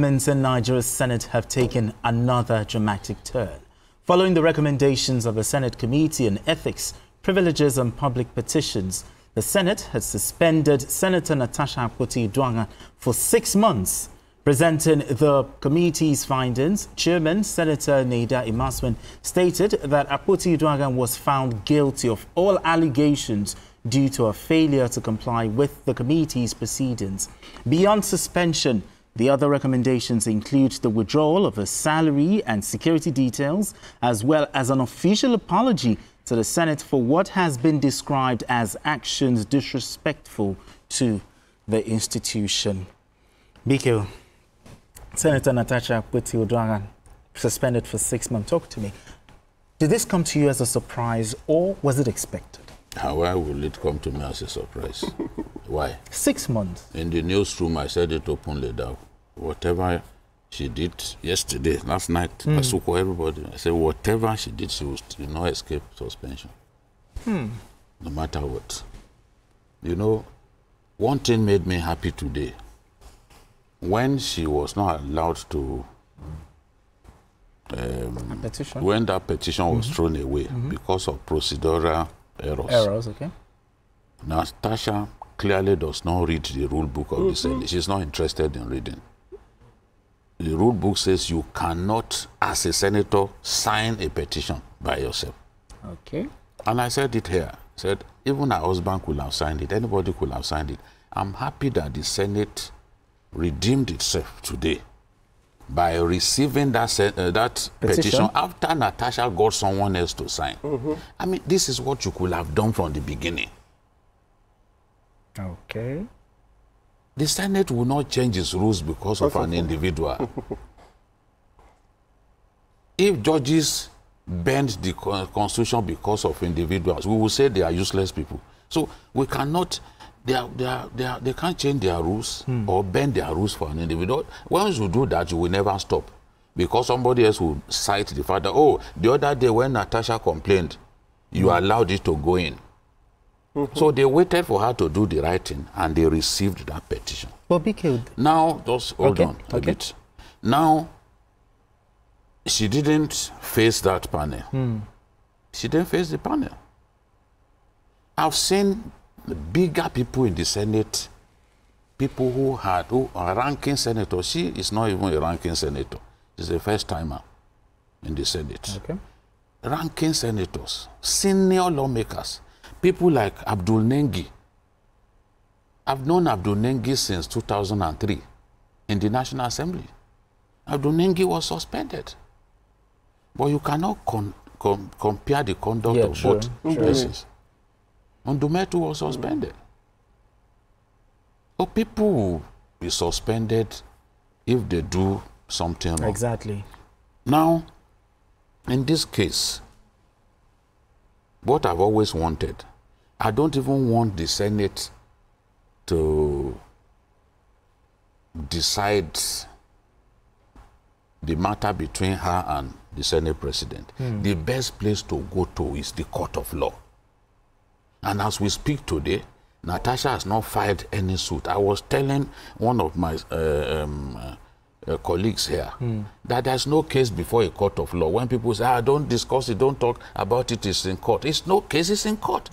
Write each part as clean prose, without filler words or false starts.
developments in Nigeria's Senate have taken another dramatic turn. Following the recommendations of the Senate Committee on Ethics, Privileges and Public Petitions, the Senate has suspended Senator Natasha Akpoti-Uduaghan for 6 months. Presenting the committee's findings, Chairman Senator Neda Imaswin stated that Akpoti-Uduaghan was found guilty of all allegations due to a failure to comply with the committee's proceedings. Beyond suspension, the other recommendations include the withdrawal of her salary and security details, as well as an official apology to the Senate for what has been described as actions disrespectful to the institution. Biko, Senator Natasha Akpoti-Uduaghan suspended for 6 months. Talk to me. Did this come to you as a surprise or was it expected? Why will it come to me as a surprise? Why? 6 months. In the newsroom, I said it openly that whatever she did yesterday, last night, I spoke to everybody. I said whatever she did, she will not escape suspension. No matter what. You know, one thing made me happy today. When she was not allowed to, when that petition was thrown away because of procedural errors. Okay. Natasha clearly does not read the rule book of the Senate. She's not interested in reading. The rule book says you cannot, as a senator, sign a petition by yourself. Okay. And I said it here. I said, even her husband could have signed it. Anybody could have signed it. I'm happy that the Senate redeemed itself today by receiving that petition after Natasha got someone else to sign. I mean, this is what you could have done from the beginning. Okay. The Senate will not change its rules because of an individual. If judges bend the constitution because of individuals, we will say they are useless people. So we cannot, they can't change their rules or bend their rules for an individual. Once you do that, you will never stop. Because somebody else will cite the fact that, oh, the other day when Natasha complained, you allowed it to go in. So they waited for her to do the right thing, and they received that petition. Well, be killed. Now, just hold on a bit. Now, she didn't face that panel. She didn't face the panel. I've seen bigger people in the Senate, people who are ranking senators. She is not even a ranking senator. She's a first-timer in the Senate. Okay. Ranking senators, senior lawmakers, people like Abdul Nengi. I've known Abdul Nengi since 2003 in the National Assembly. Abdul Nengi was suspended. But you cannot compare the conduct of both places. Ndumetu was suspended. So people will be suspended if they do something wrong. Exactly. Now, in this case, what I've always wanted, I don't even want the Senate to decide the matter between her and the Senate President. The best place to go to is the court of law. And as we speak today, Natasha has not filed any suit. I was telling one of my colleagues here that there's no case before a court of law. When people say, don't discuss it, don't talk about it, it's in court. It's no case, it's in court.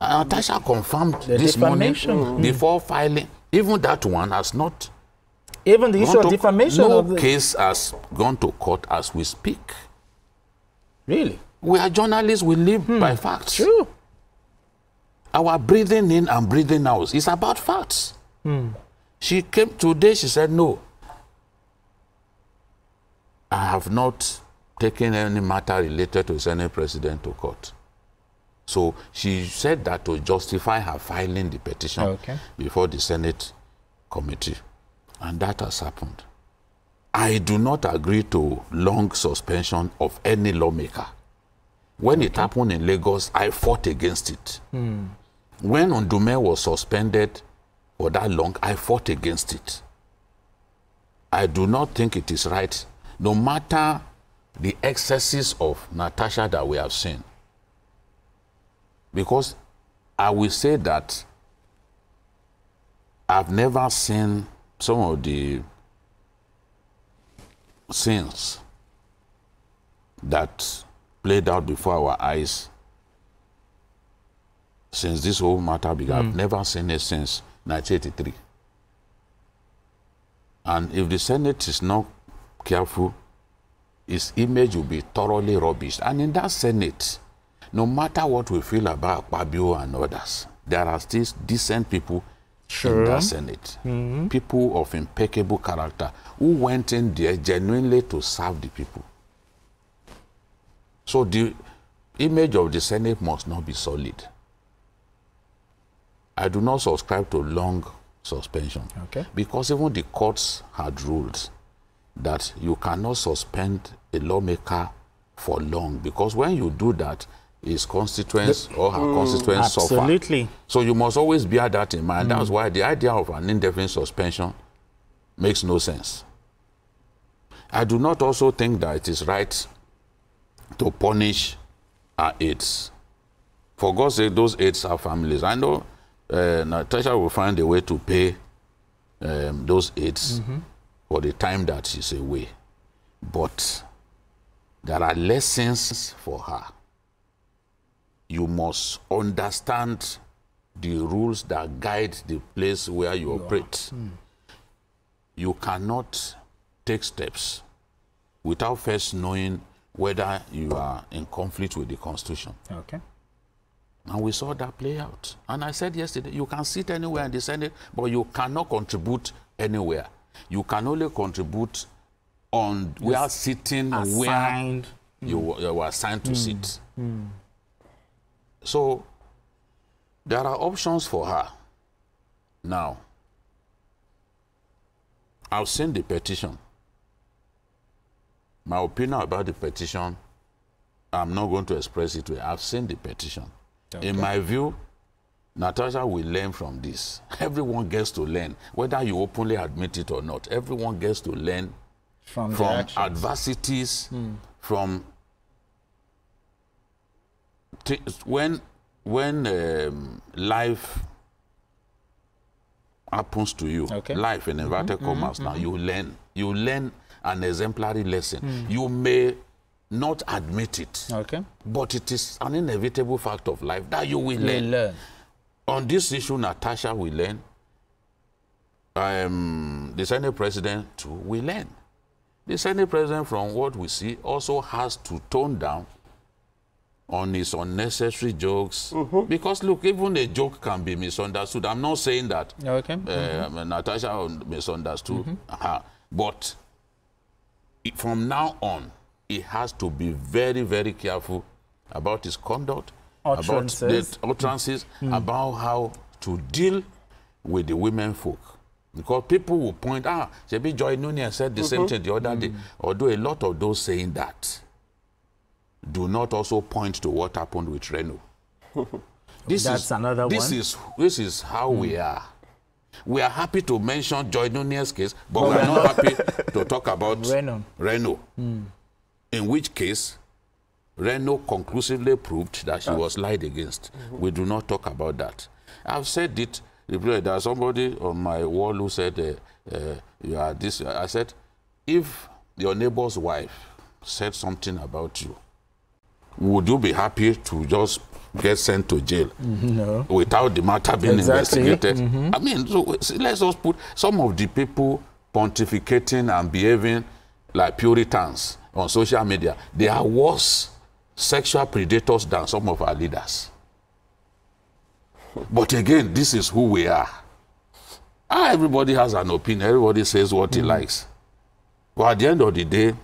Natasha confirmed this morning before filing. Even that one has not. Even the issue of defamation? No case has gone to court as we speak. Really? We are journalists, we live by facts. True. Our breathing in and breathing out is about facts. She came today, she said, no, I have not taken any matter related to the Senate President to court. So she said that to justify her filing the petition before the Senate committee. And that has happened. I do not agree to long suspension of any lawmaker. When it happened in Lagos, I fought against it. When Ndume was suspended for that long, I fought against it. I do not think it is right, no matter the excesses of Natasha that we have seen. Because I will say that I've never seen some of the sins that played out before our eyes since this whole matter began. I've never seen it since 1983. And if the Senate is not careful, its image will be thoroughly rubbished. And in that Senate, no matter what we feel about Akpabio and others, there are still decent people in that Senate. People of impeccable character who went in there genuinely to serve the people. So the image of the Senate must not be solid. I do not subscribe to long suspension. Because even the courts had ruled that you cannot suspend a lawmaker for long, because when you do that, his constituents or her constituents suffer. So you must always bear that in mind. That's why the idea of an indefinite suspension makes no sense. I do not also think that it is right to punish our aides. For God's sake, those aides are families. I know Natasha will find a way to pay those aides for the time that she's away. But there are lessons for her. You must understand the rules that guide the place where you operate. You cannot take steps without first knowing whether you are in conflict with the Constitution. And we saw that play out. And I said yesterday, you can sit anywhere in the Senate, but you cannot contribute anywhere. You can only contribute on where sitting assigned, where you were assigned to sit. So there are options for her. Now, I've seen the petition. My opinion about the petition, I'm not going to express it. I've seen the petition. In my view, Natasha will learn from this. Everyone gets to learn, whether you openly admit it or not. Everyone gets to learn from adversities, from when life happens to you, life in inverted commas. Now you learn an exemplary lesson. You may not admit it, but it is an inevitable fact of life that you will learn. On this issue, Natasha will learn. The Senate President too will learn. The Senate President, from what we see, also has to tone down on his unnecessary jokes. Because look, even a joke can be misunderstood. I'm not saying that Natasha misunderstood her, but from now on, he has to be very, very careful about his conduct, about the utterances, about how to deal with the women folk. Because people will point, Shebi Joy Nunez said the same thing the other day. Although a lot of those saying that do not also point to what happened with Reno. This is how we are. We are happy to mention Joy Nunez's case, but we are not happy to talk about Reno. In which case, Reno conclusively proved that she was lied against. We do not talk about that. I've said it. There's somebody on my wall who said, you are this. I said, if your neighbor's wife said something about you, would you be happy to just get sent to jail without the matter being investigated? I mean, so let's just put some of the people pontificating and behaving like Puritans on social media. They are worse sexual predators than some of our leaders. But again, this is who we are. Everybody has an opinion. Everybody says what he likes. But at the end of the day,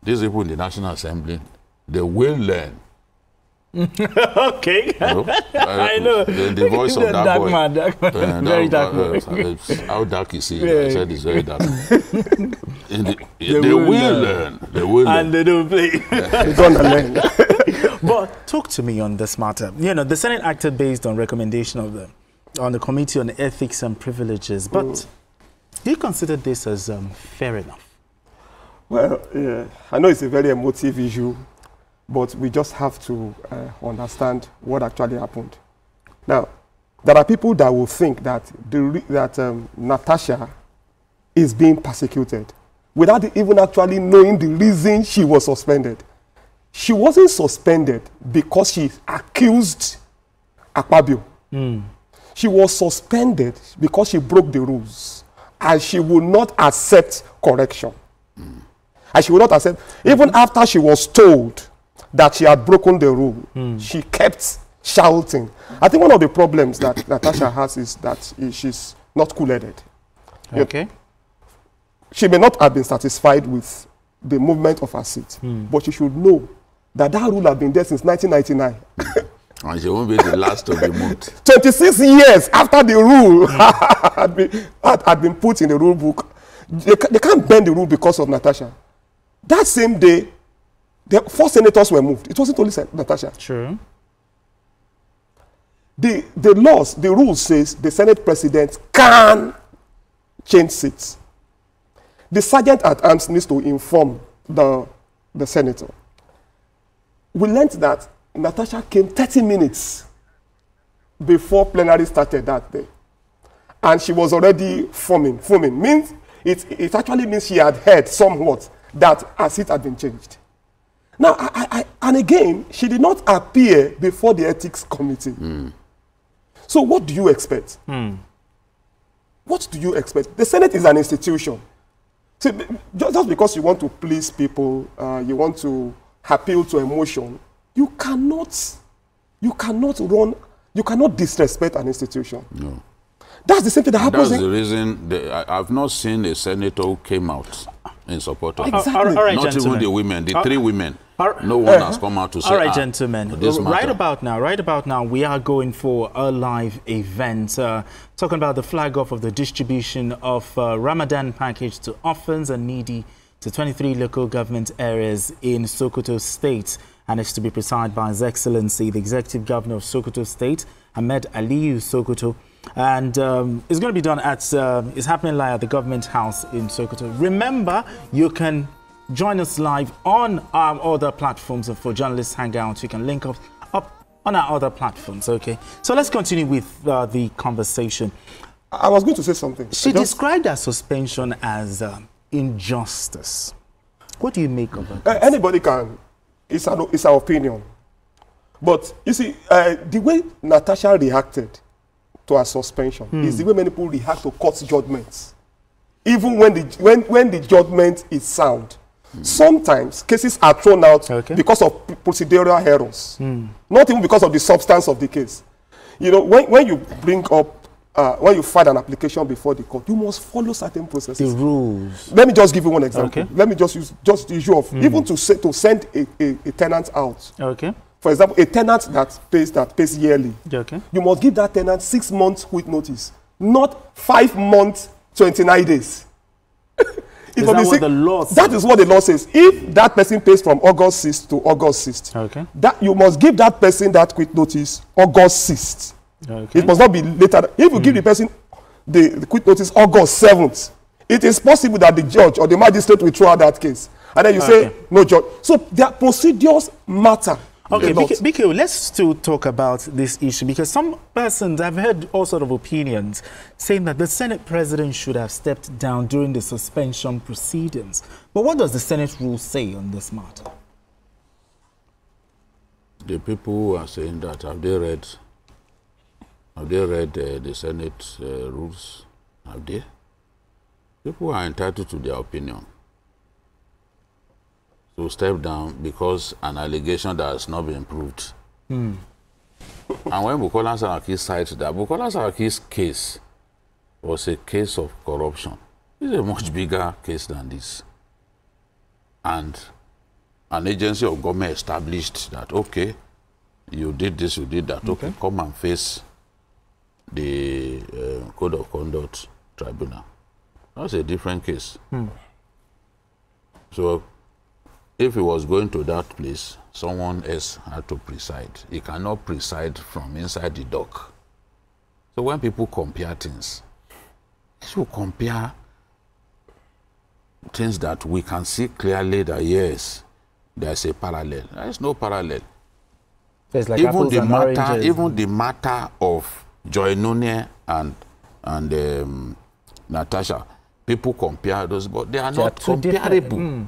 these people in the National Assembly, they will learn. I know. The voice of that dark boy. Man, dark man. Very dark man. How dark is he? I said it's very dark. They will learn. They will learn. And they don't play. They're gonna learn. But talk to me on this matter. You know, the Senate acted based on recommendation of the Committee on Ethics and Privileges. But do you consider this as fair enough? Well, I know it's a very emotive issue, but we just have to understand what actually happened. Now, there are people that will think that Natasha is being persecuted. without even actually knowing the reason she was suspended. She wasn't suspended because she accused Akpabio. She was suspended because she broke the rules and she would not accept correction. And she would not accept, even after she was told that she had broken the rule, she kept shouting. I think one of the problems that Natasha has is that she's not cool-headed. Okay. She may not have been satisfied with the movement of her seat, but she should know that that rule has been there since 1999. And she won't be the last to be moved. 26 years after the rule had been put in the rule book, they can't bend the rule because of Natasha. That same day, the 4 senators were moved. It wasn't only Natasha. True. The laws, the rules says the Senate president can change seats. The sergeant at arms needs to inform the senator. We learned that Natasha came 30 minutes before plenary started that day. And she was already foaming. Means it actually means she had heard somewhat that her seat had been changed. Now, and again, she did not appear before the ethics committee. So what do you expect? What do you expect? The Senate is an institution. See, just because you want to please people, you want to appeal to emotion, you cannot disrespect an institution. No. That's the same thing that happens. That's the reason I've not seen a senator who came out in support of exactly. All right, not gentlemen. even the women, the 3 women. No one has come out to say, all right, gentlemen. Right about now, we are going for a live event, talking about the flag off of the distribution of Ramadan package to orphans and needy to 23 local government areas in Sokoto State. And it's to be presided by His Excellency, the Executive Governor of Sokoto State, Ahmed Aliyu Sokoto. And it's going to be done at, it's happening live at the Government House in Sokoto. Remember, you can join us live on our other platforms. And for journalists hangouts, you can link up on our other platforms, okay? So let's continue with the conversation. I was going to say something. She described her suspension as injustice. What do you make of it? Anybody can. It's our opinion. But you see, the way Natasha reacted to her suspension is the way many people react to court judgments. Even when the judgment is sound. Sometimes cases are thrown out because of procedural errors. Not even because of the substance of the case. You know, when you bring up, when you file an application before the court, you must follow certain processes. The rules. Let me just give you one example. Let me just use the issue of even to send a tenant out. Okay. For example, a tenant that pays yearly. Okay. You must give that tenant 6 months with notice, not 5 months, 29 days. Is that what the law says? That is what the law says. If that person pays from August 6th to August 6th, that you must give that person that quick notice August 6th. It must not be later. If you give the person the quick notice August 7th, it is possible that the judge or the magistrate will throw out that case. And then you say, no judge. So their procedures matter. Okay, BK, let's still talk about this issue, because some persons, I've heard all sorts of opinions saying that the Senate president should have stepped down during the suspension proceedings. But what does the Senate rule say on this matter? The people who are saying that, have they read the Senate rules? Have they? People are entitled to their opinion. To step down because an allegation that has not been proved. And when Bukola Saraki cited that, Bukola Saraki's case was a case of corruption. It's a much bigger case than this. And an agency of government established that, okay, you did this, you did that, okay, come and face the Code of Conduct Tribunal. That's a different case. So, if he was going to that place, someone else had to preside. He cannot preside from inside the dock. So when people compare things, they should compare things that we can see clearly that, yes, there's a parallel. There is no parallel. Like even the matter of Joy Nune and Natasha, People compare those, but they are not comparable.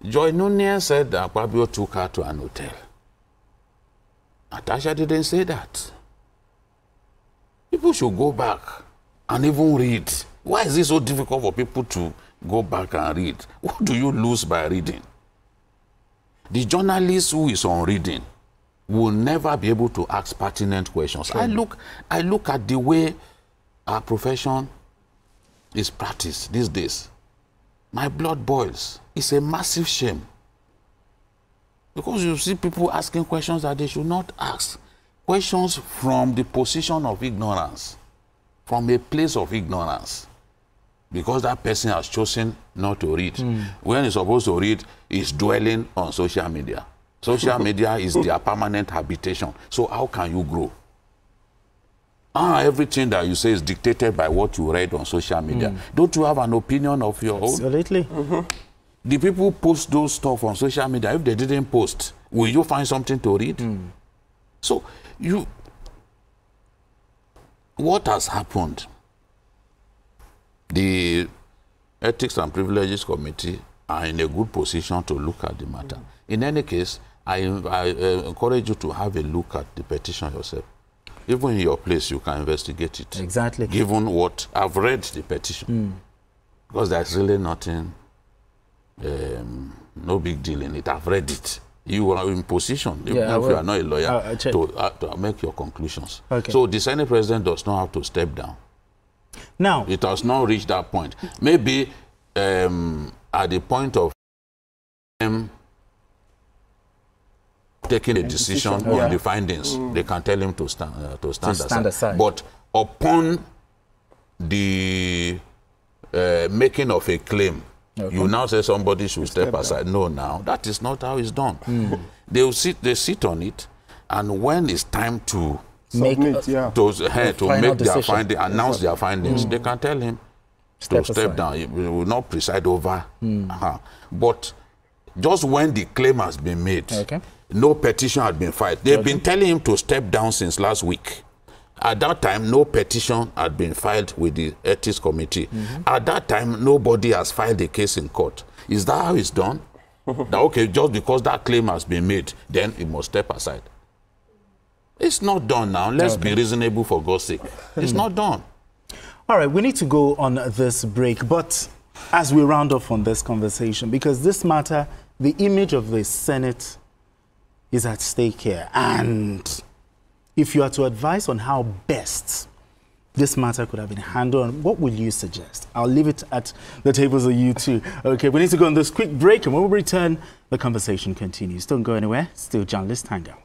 Joy Nunez said that Akpabio took her to an hotel. Natasha didn't say that. People should go back and even read. Why is it so difficult for people to go back and read? What do you lose by reading? The journalist who is on reading will never be able to ask pertinent questions. I look at the way our profession is practiced these days. My blood boils. It's a massive shame. Because you see people asking questions that they should not ask. Questions from the position of ignorance. From a place of ignorance. Because that person has chosen not to read. When he's supposed to read, he's dwelling on social media. Social media is their permanent habitation. So how can you grow? Everything that you say is dictated by what you read on social media. Don't you have an opinion of your own? Absolutely. The people who post those stuff on social media, if they didn't post, will you find something to read? So, what has happened? The Ethics and Privileges Committee are in a good position to look at the matter. In any case, I encourage you to have a look at the petition yourself. Even in your place, you can investigate it. Exactly. Given what I've read the petition, because there's really nothing, no big deal in it. I've read it. You are in position, even if you are not a lawyer, to make your conclusions. Okay. So the Senate President does not have to step down. Now, it has not reached that point. Maybe at the point of taking a decision on the findings, they can tell him to stand aside. But upon the making of a claim, you now say somebody should step aside. No, now that is not how it's done. They sit on it, and when it's time to make their findings, announce their findings, they can tell him to step down. He will not preside over. But just when the claim has been made, no petition had been filed. They've been telling him to step down since last week. At that time, no petition had been filed with the Ethics Committee. At that time, nobody has filed a case in court. Is that how it's done? That, okay, just because that claim has been made, then it must step aside. It's not done now. Let's be reasonable, for God's sake. It's not done. All right, we need to go on this break, but as we round off on this conversation, because this matter, the image of the Senate is at stake here. And if you are to advise on how best this matter could have been handled, what will you suggest? I'll leave it at the tables of you two. Okay, we need to go on this quick break, and when we return, the conversation continues. Don't go anywhere. Still Journalist Hangout.